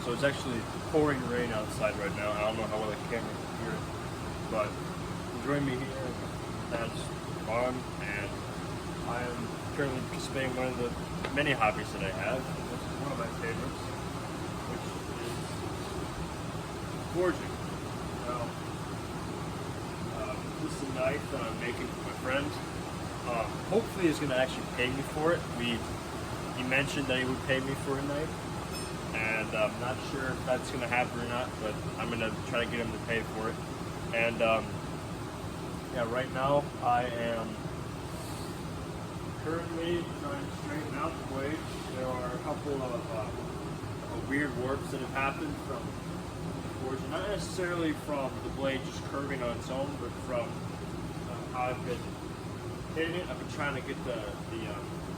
So it's actually pouring rain outside right now. I don't know how well the camera can hear it, but join me here. That's fun, and I am currently participating in one of the many hobbies that I have. This is one of my favorites, which is forging. Now, this is a knife that I'm making for my friend. Hopefully he's going to actually pay me for it. He mentioned that he would pay me for a knife, and I'm not sure if that's going to happen or not, but I'm going to try to get him to pay for it. And yeah, right now I am currently trying to straighten out the blade. There are a couple of weird warps that have happened from the forging, not necessarily from the blade just curving on its own, but from how I've been hitting it. I've been trying to get the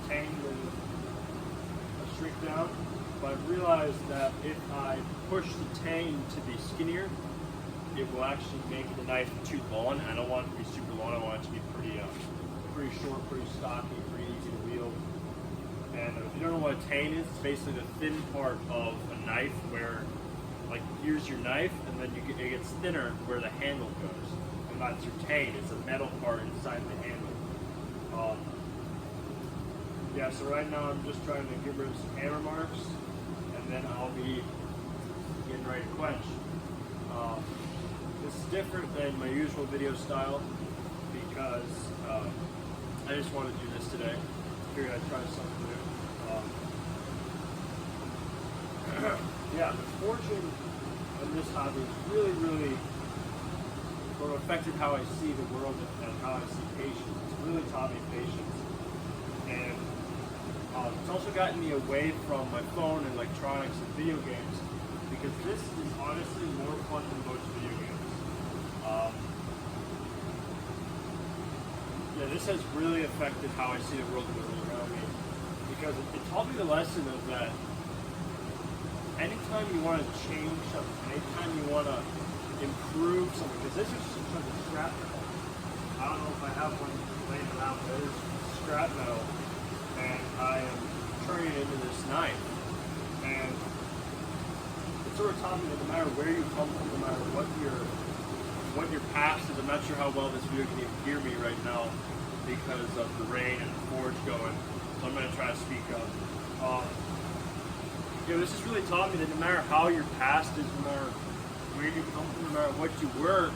tang to shrink down, but I've realized that if I push the tang to be skinnier, it will actually make the knife too long. I don't want it to be super long. I want it to be pretty short, pretty stocky, pretty easy to wield. And if you don't know what a tang is, it's basically the thin part of a knife where, like, here's your knife, and then it gets thinner where the handle goes. And that's your tang. It's a metal part inside the handle. Yeah, so right now I'm just trying to get rid of some hammer marks, and then I'll be getting ready to quench. This is different than my usual video style because I just wanted to do this today. Figured I'd try something new. Yeah, the forging in this hobby is really sort of affected how I see the world and how I see patience. It's really taught me patience. And it's also gotten me away from my phone and electronics and video games, because this is honestly more fun than most video games. Yeah, this has really affected how I see the world around me, because it taught me the lesson of that anytime you want to change something, anytime you want to improve something, because this is just a scrap metal. I don't know if I have one laying around, but it is scrap metal, and I am turning it into this knife. And it sort of taught me that no matter where you come from, no matter what your past is, I'm not sure how well this video can even hear me right now because of the rain and the forge going, so I'm going to try to speak up. This has really taught me that no matter how your past is, no matter where you come from, no matter what you were,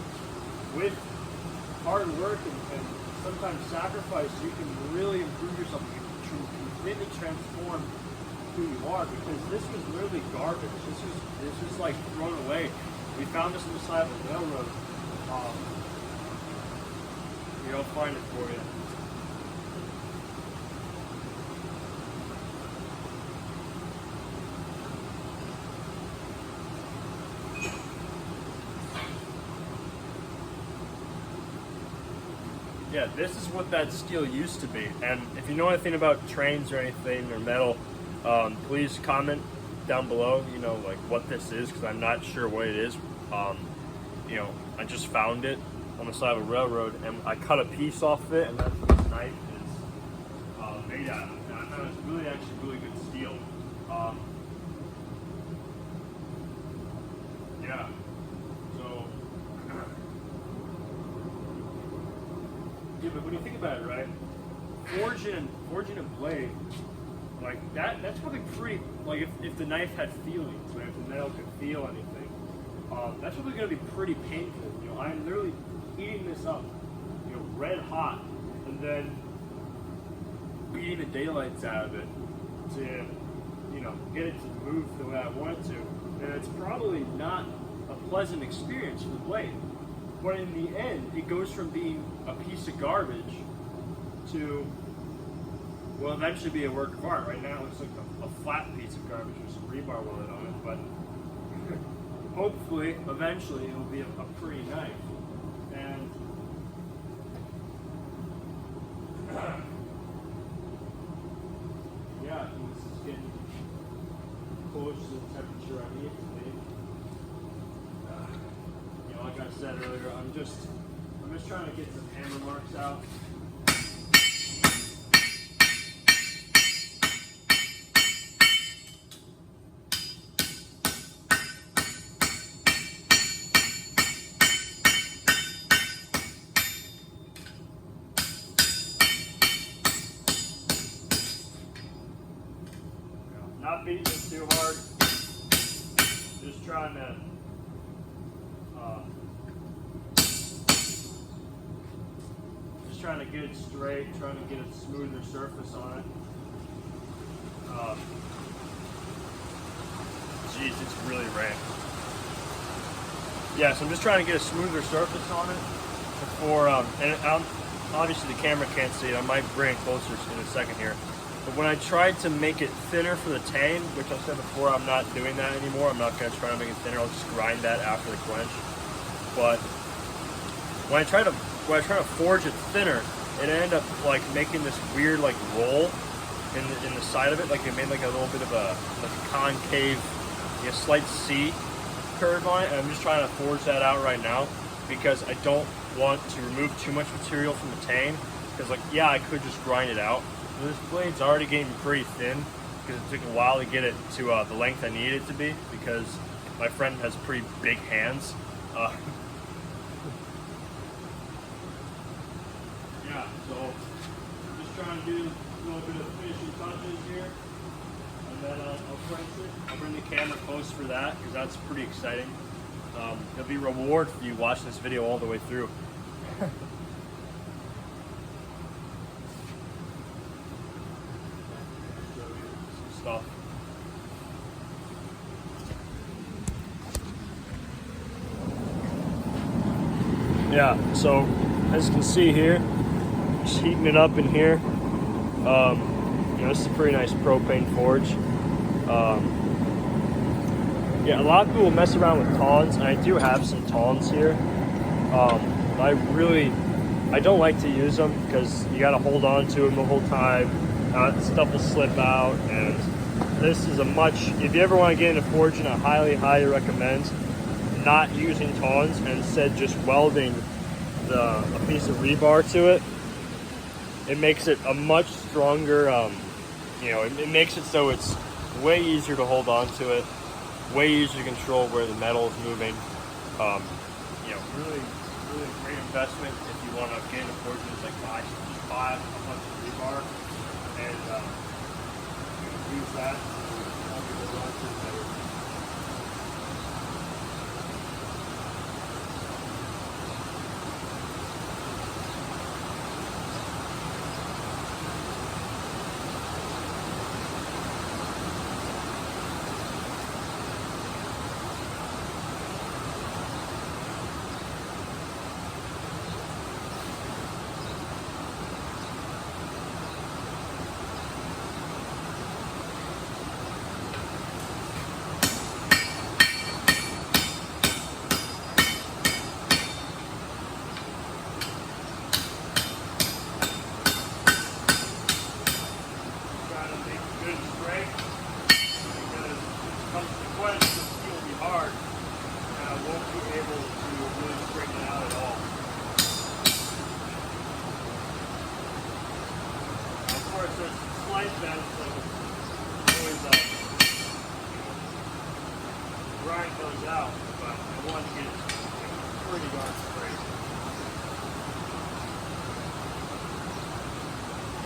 with hard work and sometimes sacrifice, you can really improve yourself. You can completely transform who you are, because this was literally garbage. This was like thrown away. We found this on the side of the railroad. I'll find it for you. Yeah, this is what that steel used to be. And if you know anything about trains or anything or metal, please comment down below, like what this is, because I'm not sure what it is. I just found it on the side of a railroad, and I cut a piece off of it, and that's what this knife is made out of. And I thought it was actually really good steel. Yeah. So, yeah, but when you think about it, right? Forging a blade, like that's probably pretty, like if the knife had feelings, right? If the metal could feel anything, that's probably going to be pretty painful. I'm literally heating this up, red hot, and then beating the daylights out of it to, get it to move the way I want it to. And it's probably not a pleasant experience for the blade. But in the end, it goes from being a piece of garbage to, well, eventually be a work of art. Right now it looks like a flat piece of garbage with some rebar welded on it, but hopefully, eventually, it'll be a pretty knife. And yeah, this is getting close to the temperature I need it to be. Like I said earlier, I'm just trying to get some hammer marks out. squeezing it too hard. Just trying to get it straight, trying to get a smoother surface on it. Geez, it's really rank. Yeah, so I'm just trying to get a smoother surface on it before, obviously the camera can't see it. I might bring it closer in a second here. But when I tried to make it thinner for the tang, which I said before, I'm not doing that anymore. I'm not going to try to make it thinner. I'll just grind that after the quench. But when I try to forge it thinner, it ended up like making this weird like roll in the side of it. Like it made like a little bit of a concave, slight C curve on it. And I'm just trying to forge that out right now because I don't want to remove too much material from the tang. Because like, yeah, I could just grind it out. But this blade's already getting pretty thin because it took a while to get it to the length I need it to be because my friend has pretty big hands. Yeah, so I'm just trying to do a little bit of finishing touches here, and then I'll quench it. I'll bring the camera close for that because that's pretty exciting. There'll be a reward for you watching this video all the way through. Show you some stuff. Yeah, so as you can see here, just heating it up in here. This is a pretty nice propane forge. Yeah, a lot of people mess around with tongs, and I do have some tongs here. I don't like to use them because you got to hold on to them the whole time. Stuff will slip out, and this is if you ever want to get into forging, I highly recommend not using tongs and instead just welding a piece of rebar to it. It makes it a much stronger, it makes it so it's way easier to hold on to it, way easier to control where the metal is moving. Really great investment if you want to get into forging. It's like buy a bunch of rebar and use that to help you hold on to it better. Grind those out, but I want to get it pretty darn straight.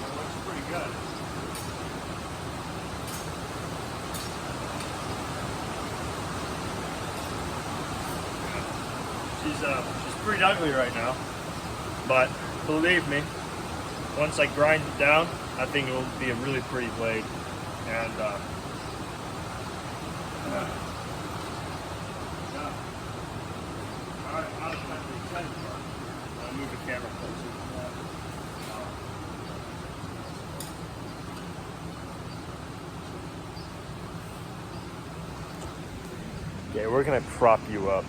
That looks pretty good. She's pretty ugly right now, but believe me, once I grind it down, I think it will be a really pretty blade. And Alright, I'll cut the exciting part. I'll move the camera closer. Okay, we're gonna prop you up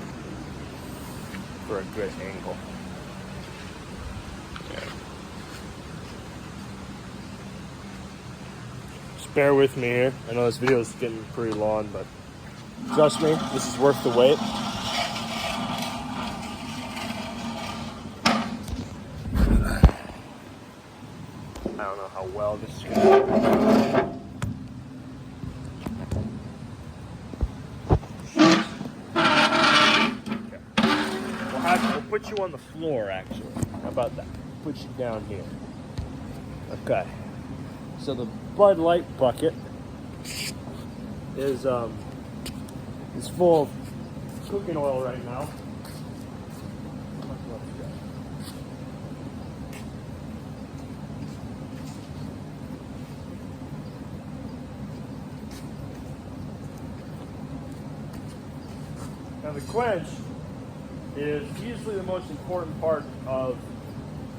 for a good angle. Just bear with me here. I know this video is getting pretty long, but trust me, this is worth the wait. I don't know how well this is going to work. We'll put you on the floor, actually. How about that? Put you down here. Okay. So the Bud Light bucket is full of cooking oil right now. Now the quench is easily the most important part of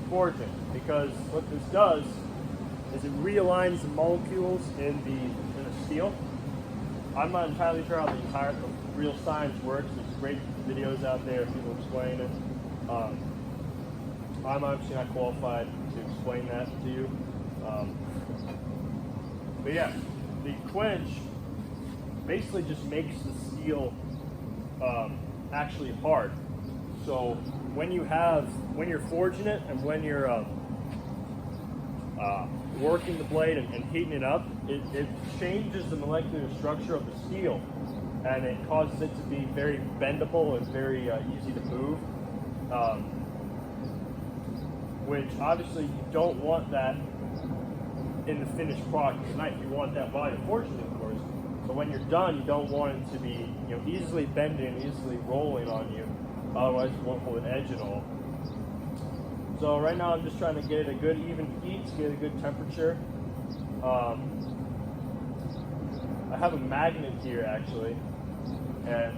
forging, because what this does is it realigns the molecules in the steel. I'm not entirely sure how the real science works. There's great videos out there, people explain it. I'm obviously not qualified to explain that to you. But yeah, the quench basically just makes the steel actually hard. So when you're forging it and when you're working the blade and heating it up, it changes the molecular structure of the steel, and it causes it to be very bendable and very easy to move, which obviously you don't want that in the finished product of the knife. You want that while you're forging it, of course. But when you're done, you don't want it to be easily bending, easily rolling on you. Otherwise, you won't hold an edge at all. So right now, I'm just trying to get it a good even heat, get a good temperature. I have a magnet here actually, and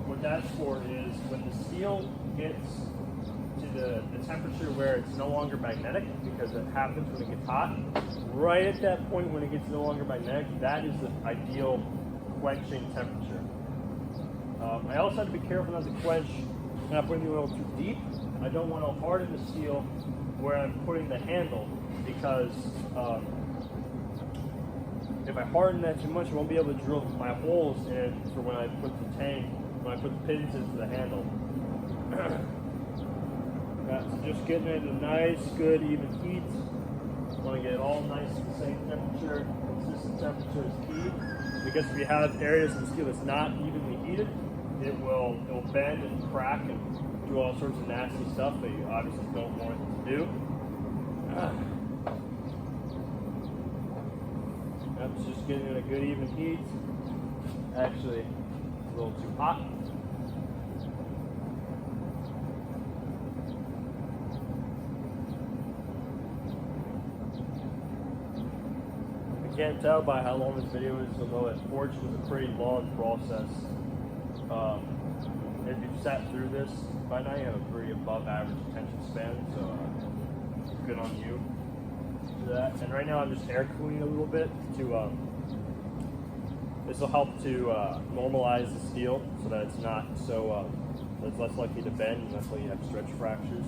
what that's for is when the steel gets to the temperature where it's no longer magnetic, because it happens when it gets hot. Right at that point when it gets no longer magnetic, that is the ideal quenching temperature. I also have to be careful not to quench, not putting the oil too deep. I don't want to harden the steel where I'm putting the handle, because if I harden that too much, I won't be able to drill my holes in for when I put the pins into the handle. So just getting it a nice, good, even heat. I want to get it all nice at the same temperature. Consistent temperature is key, because if you have areas of the steel that's not evenly heated, it will bend and crack and do all sorts of nasty stuff that you obviously don't want it to do. That's just getting it a good even heat. Actually, a little too hot. I can't tell by how long this video is, although that forging was a pretty long process. If you've sat through this, by now you have a pretty above average attention span, so good on you for that. And right now I'm just air cooling a little bit to, this will help to normalize the steel so that it's not so, it's less likely to bend and less likely to have stretch fractures.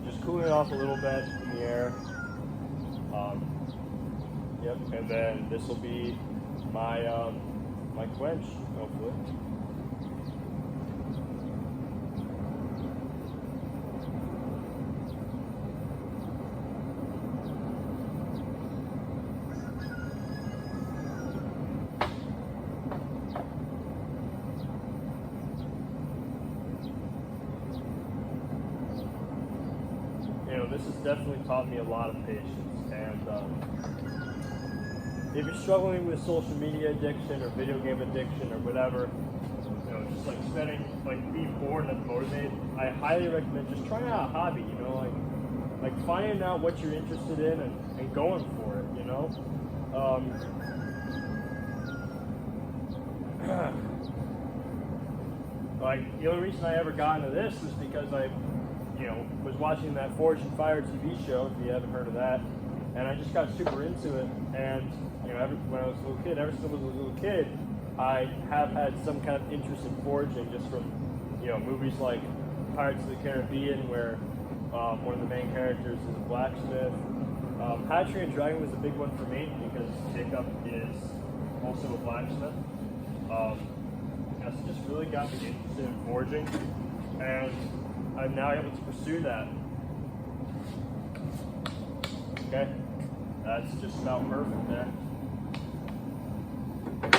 Just cooling it off a little bit in the air. Yep, and then this will be my, my quench, hopefully. This has definitely taught me a lot of patience, and if you're struggling with social media addiction or video game addiction or whatever, just like being bored and motivated, I highly recommend just trying out a hobby, like finding out what you're interested in and going for it, Like, the only reason I ever got into this was because I was watching that Forged in Fire TV show, if you haven't heard of that, and I just got super into it. And when I was a little kid, ever since I was a little kid, I have had some kind of interest in forging, just from movies like Pirates of the Caribbean, where one of the main characters is a blacksmith. How to Train Your Dragon was a big one for me because Jacob is also a blacksmith. That's just really got me interested in forging, and I'm now able to pursue that. Okay, that's just about perfect there.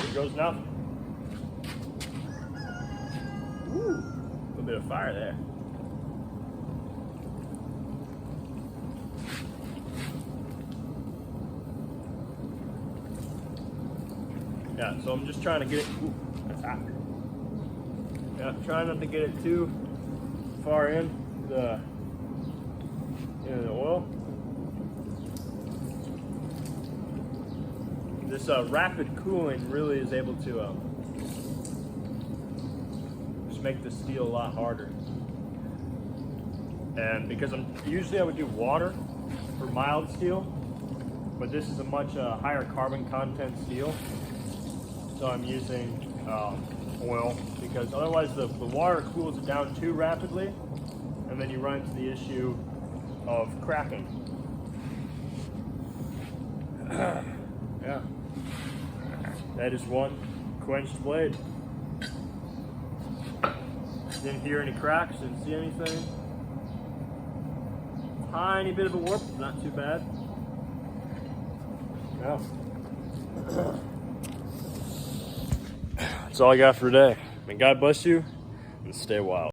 Here goes nothing. Woo, a little bit of fire there. Yeah, so I'm just trying to get it, ooh, that's hot. Yeah, trying not to get it too far in the oil. This rapid cooling really is able to just make the steel a lot harder. And because usually I would do water for mild steel, but this is a much higher carbon content steel, so I'm using oil, because otherwise the water cools it down too rapidly, and then you run into the issue of cracking. Yeah, that is one quenched blade. Didn't hear any cracks, didn't see anything. Tiny bit of a warp, not too bad. Yeah. That's all I got for today. God bless you, and stay wild.